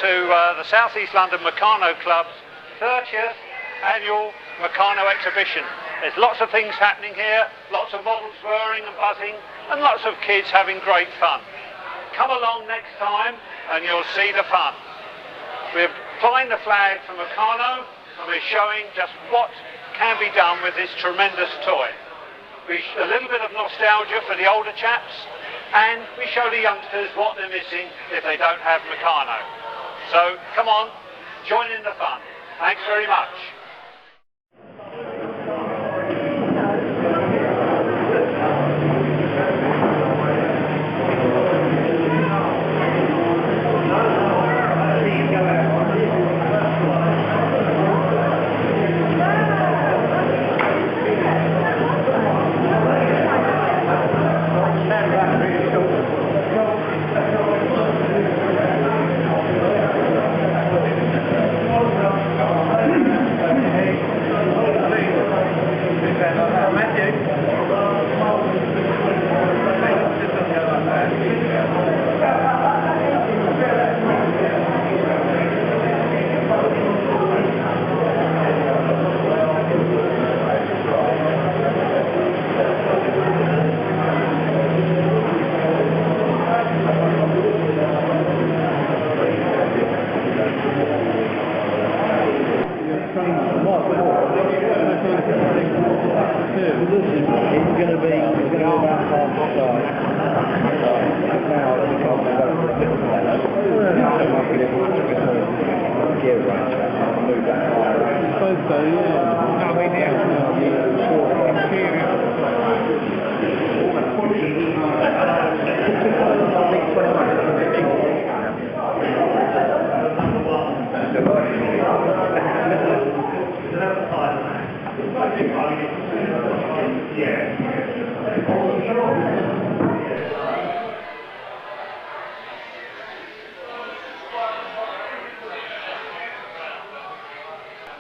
to the South East London Meccano Club's 30th annual Meccano Exhibition. There's lots of things happening here, lots of models whirring and buzzing, and lots of kids having great fun. Come along next time and you'll see the fun. We're flying the flag for Meccano and we're showing just what can be done with this tremendous toy. A little bit of nostalgia for the older chaps, and we show the youngsters what they're missing if they don't have Meccano. So come on, join in the fun. Thanks very much.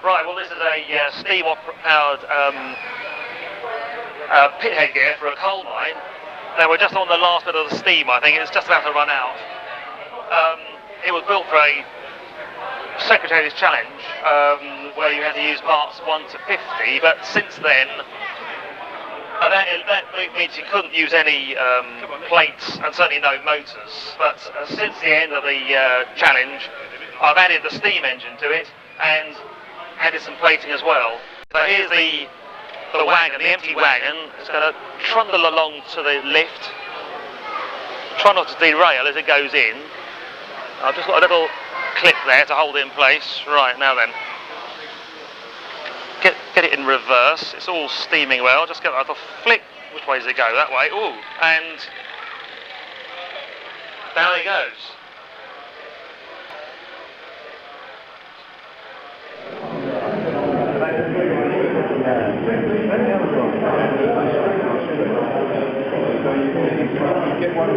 Right, well this is a steam-powered pit head gear for a coal mine. Now we're just on the last bit of the steam, I think. It's just about to run out. It was built for a Secretary's Challenge, where you had to use parts 1 to 50, but since then, that means you couldn't use any plates and certainly no motors. But since the end of the challenge, I've added the steam engine to it and added some plating as well. So here's the wagon, the empty wagon. It's going to trundle along to the lift. Try not to derail as it goes in. I've just got a little clip there to hold it in place. Right, now then. Get it in reverse. It's all steaming well. Just get a flick. Which way does it go? That way. Ooh, and down it goes. Get one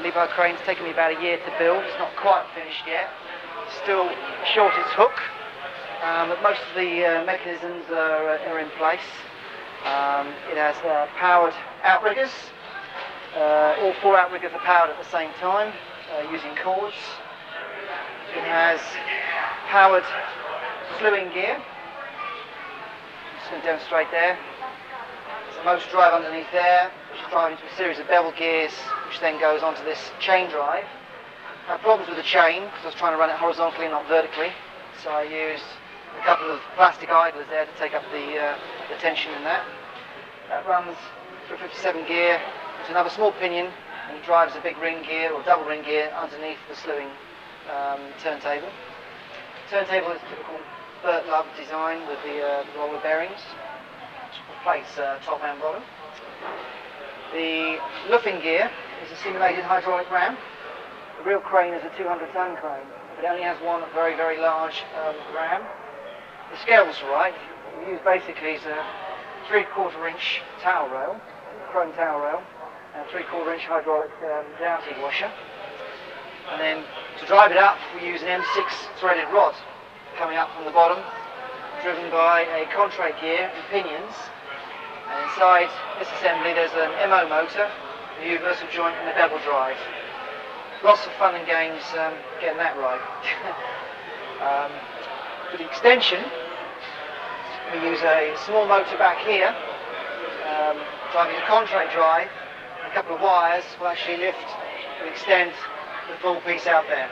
Liebherr crane's taken me about a year to build. It's not quite finished yet. Still short its hook, but most of the mechanisms are in place. It has powered outriggers. All 4 outriggers are powered at the same time using cords. It has powered slewing gear. I'm just going to demonstrate there. There's a motor drive underneath there, which is driving into a series of bevel gears, which then goes onto this chain drive. I had problems with the chain because I was trying to run it horizontally, not vertically. So I used a couple of plastic idlers there to take up the tension in that. That runs through a 57 gear. It's another small pinion, and it drives a big ring gear or double ring gear underneath the slewing turntable. Turntable is typical Burt Love design with the roller bearings, plates top and bottom. The luffing gear is a simulated hydraulic ram. The real crane is a 200-ton crane. It only has one very, very large ram. The scale's right. What we use basically is a 3/4 inch towel rail, chrome towel rail, and a 3/4 inch hydraulic dowty washer. And then to drive it up, we use an M6 threaded rod coming up from the bottom, driven by a contract gear and pinions. And inside this assembly, there's an MO motor, a universal joint, and a bevel drive. Lots of fun and games getting that right. For the extension, we use a small motor back here, driving a contract drive. A couple of wires will actually lift and extend the full piece out there.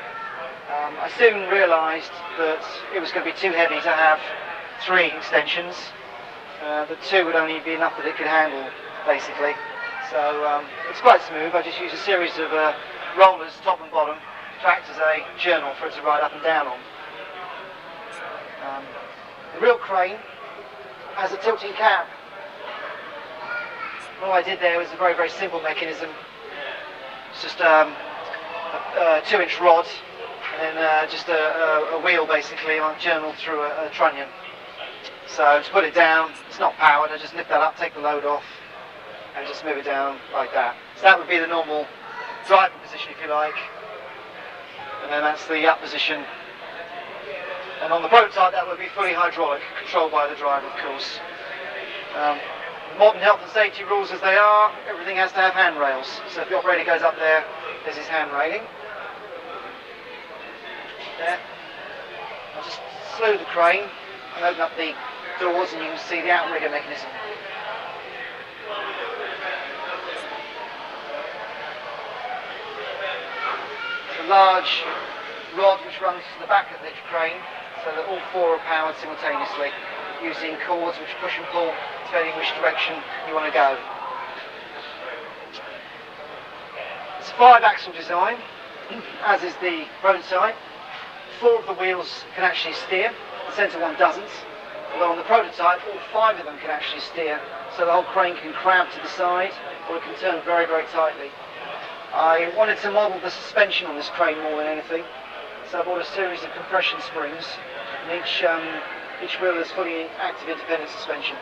I soon realised that it was going to be too heavy to have 3 extensions. The 2 would only be enough that it could handle, basically. So it's quite smooth. I just use a series of rollers, top and bottom, to act as a journal for it to ride up and down on. The real crane has a tilting cab. All I did there was a very, very simple mechanism. It's just a 2-inch rod and then just a wheel basically on journal through a trunnion. So to put it down, it's not powered. I just lift that up, take the load off, and just move it down like that. So that would be the normal driving position, if you like, and then that's the up position. And on the prototype, that would be fully hydraulic, controlled by the driver, of course. Modern health and safety rules as they are, everything has to have handrails. So if the operator goes up there, there's his hand railing. There. I'll just slew the crane and open up the doors, and you can see the outrigger mechanism. The large rod which runs to the back of the crane, so that all 4 are powered simultaneously, using cords which push and pull depending which direction you want to go. It's a 5-axle design, as is the prototype. 4 of the wheels can actually steer, the centre one doesn't. Although on the prototype, all 5 of them can actually steer, so the whole crane can cramp to the side, or it can turn very, very tightly. I wanted to model the suspension on this crane more than anything, so I bought a series of compression springs, and each wheel is fully active independent suspension.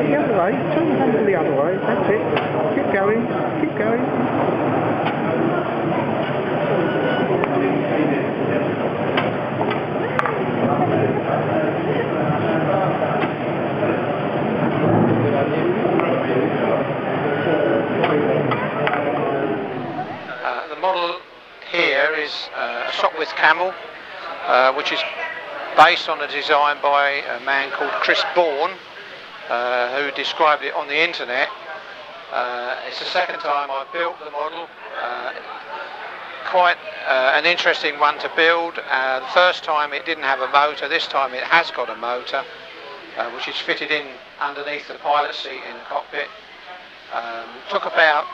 The other way, turn the handle the other way, that's it. Keep going, keep going. The model here is a Sopwith Camel, which is based on a design by a man called Chris Bourne, who described it on the internet. It's the second time I've built the model. Quite an interesting one to build. The first time it didn't have a motor, this time it has got a motor, which is fitted in underneath the pilot seat in the cockpit. Took about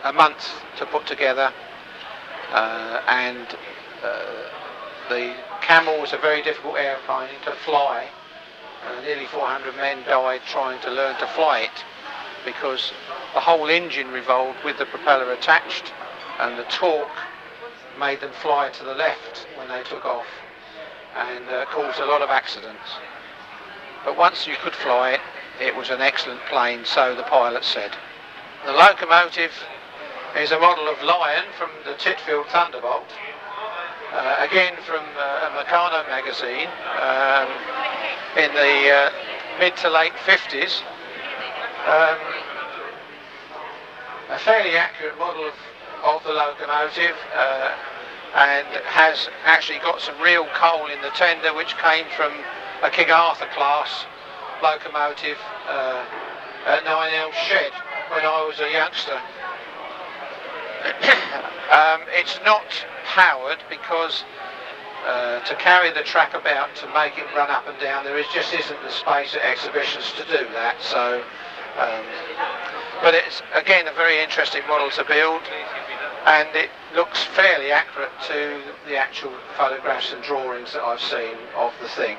a month to put together, and the Camel was a very difficult airplane to fly. Nearly 400 men died trying to learn to fly it because the whole engine revolved with the propeller attached, and the torque made them fly to the left when they took off, and caused a lot of accidents. But once you could fly it, it was an excellent plane, so the pilot said. The Locomotive is a model of Lion from the Titfield Thunderbolt, again from a Meccano magazine in the mid to late 50s. A fairly accurate model of the Locomotive, and has actually got some real coal in the tender, which came from a King Arthur class locomotive at 9L Shed when I was a youngster. It's not powered because to carry the track about to make it run up and down, just isn't the space at exhibitions to do that. So, but it's again a very interesting model to build, and it looks fairly accurate to the actual photographs and drawings that I've seen of the thing.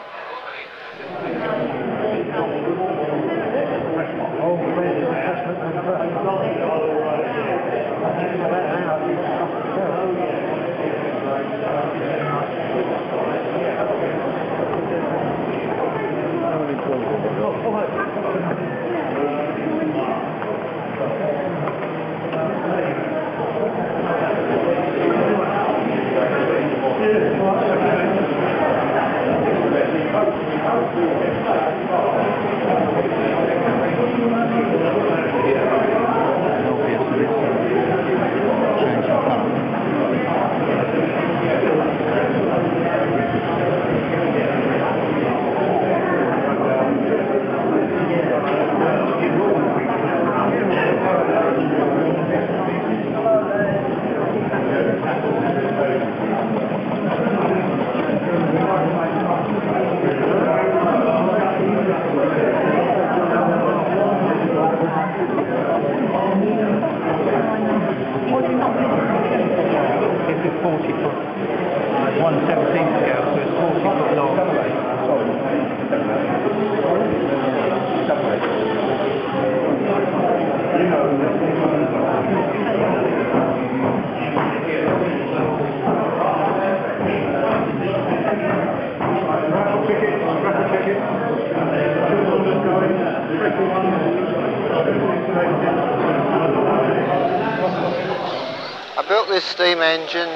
I built this steam engine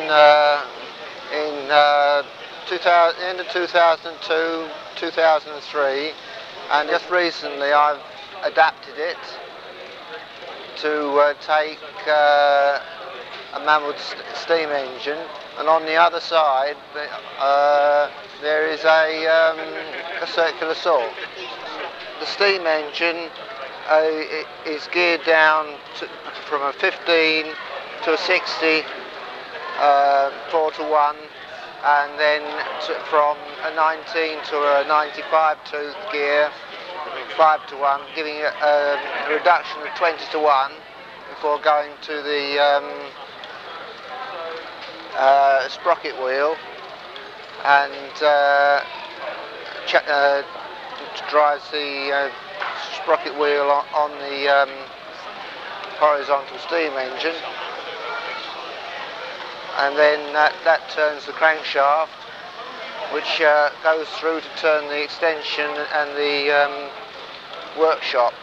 in end of 2002, 2003, and just recently I've adapted it to take a Mamod steam engine, and on the other side there is a circular saw. The steam engine is geared down from a 15 to a 60 4 to 1, and then from a 19 to a 95 tooth gear 5 to 1, giving it a reduction of 20 to 1 before going to the sprocket wheel, and drives the sprocket wheel on the horizontal steam engine, and then that turns the crankshaft, which goes through to turn the extension and the workshop.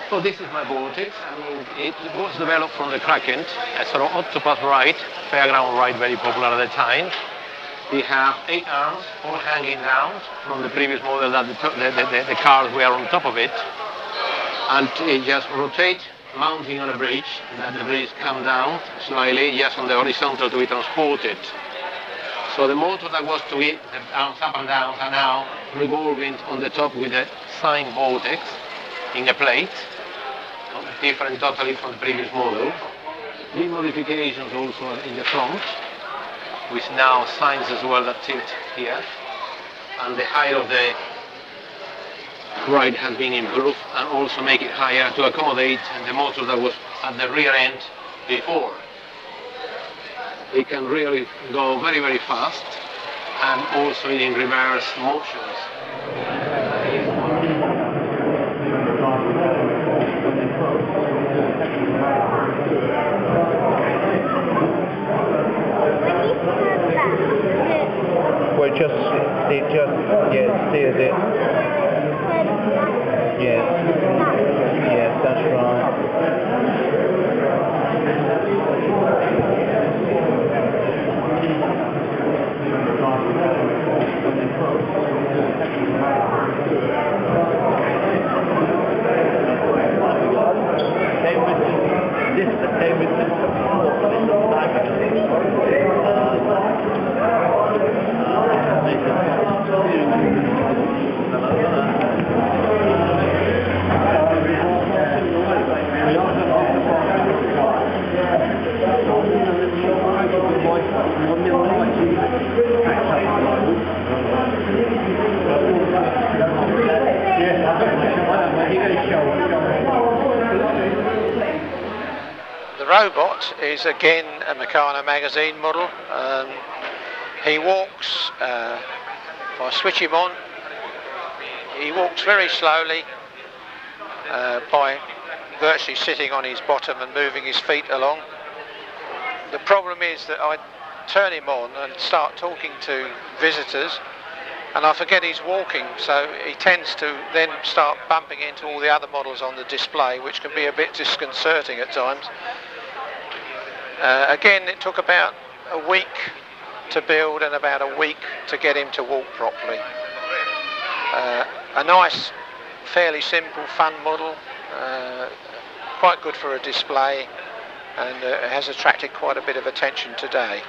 So this is my vortex. I mean, it was developed from the Clarke as an octopus ride, fairground ride, very popular at the time. We have 8 arms, all hanging down from the previous model that the cars were on top of it. And it just rotate, mounting on a bridge, that the bridge come down slightly, just on the horizontal to be transported. So the motor that was to get the arms up and down are now revolving on the top with a sine vortex in a plate, different totally from the previous model. Big modifications also in the front, with now signs as well that tilt here, and the height of the ride has been improved and also make it higher to accommodate the motor that was at the rear end before. It can really go very, very fast and also in reverse motions. Well, it just steers it. Yes, that's right. The robot is again a Meccano magazine model. He walks, if I switch him on, he walks very slowly by virtually sitting on his bottom and moving his feet along. The problem is that I turn him on and start talking to visitors and I forget he's walking, so he tends to then start bumping into all the other models on the display, which can be a bit disconcerting at times. Again, it took about a week to build and about a week to get him to walk properly. A nice, fairly simple, fun model, quite good for a display, and has attracted quite a bit of attention today.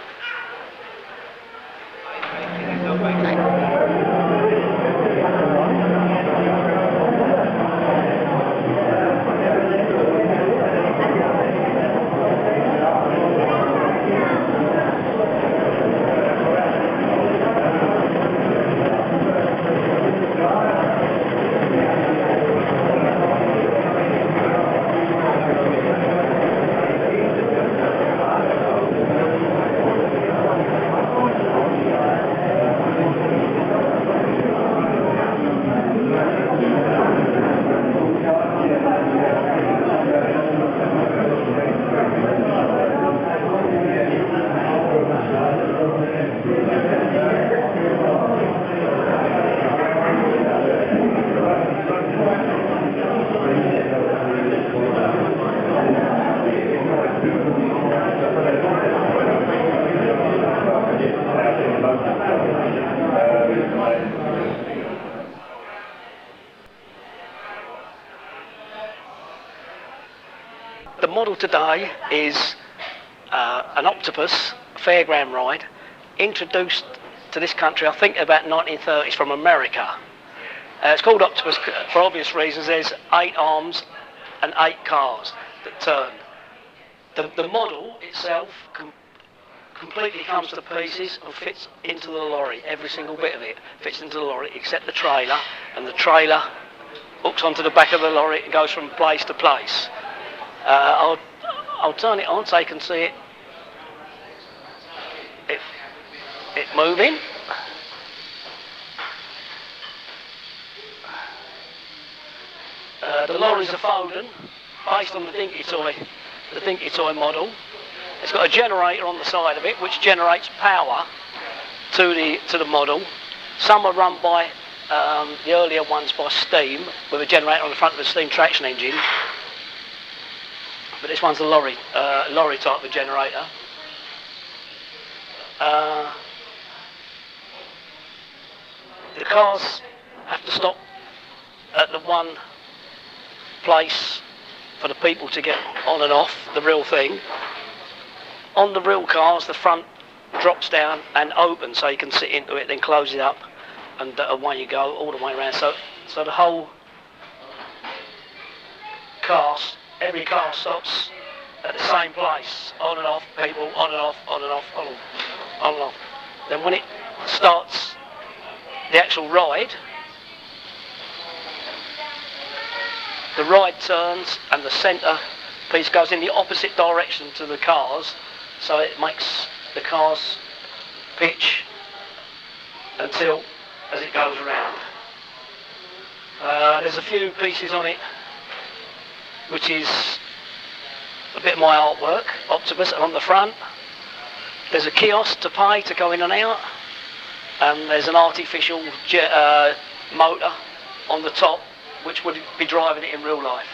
The model today is an octopus fairground ride, introduced to this country I think about 1930s from America. It's called octopus for obvious reasons. There's 8 arms and 8 cars that turn. The model itself completely comes to pieces and fits into the lorry. Every single bit of it fits into the lorry except the trailer, and the trailer hooks onto the back of the lorry and goes from place to place. I'll turn it on so you can see it moving. The lorries are Foard, based on the dinky toy the Dinky Toy model. It's got a generator on the side of it which generates power to the model. Some are run by the earlier ones by steam, with a generator on the front of a steam traction engine. But this one's a lorry type of generator. The cars have to stop at the one place for the people to get on and off, the real thing. On the real cars, the front drops down and opens so you can sit into it, then close it up, and away you go all the way around. So the whole car, every car stops at the same place, on and off, people, on and off, on and off, on and off. Then when it starts the actual ride, the ride turns and the centre piece goes in the opposite direction to the cars, so it makes the cars pitch and tilt as it goes around. There's a few pieces on it which is a bit of my artwork, Octopus on the front. There's a kiosk to pay to go in and out, and there's an artificial motor on the top which would be driving it in real life.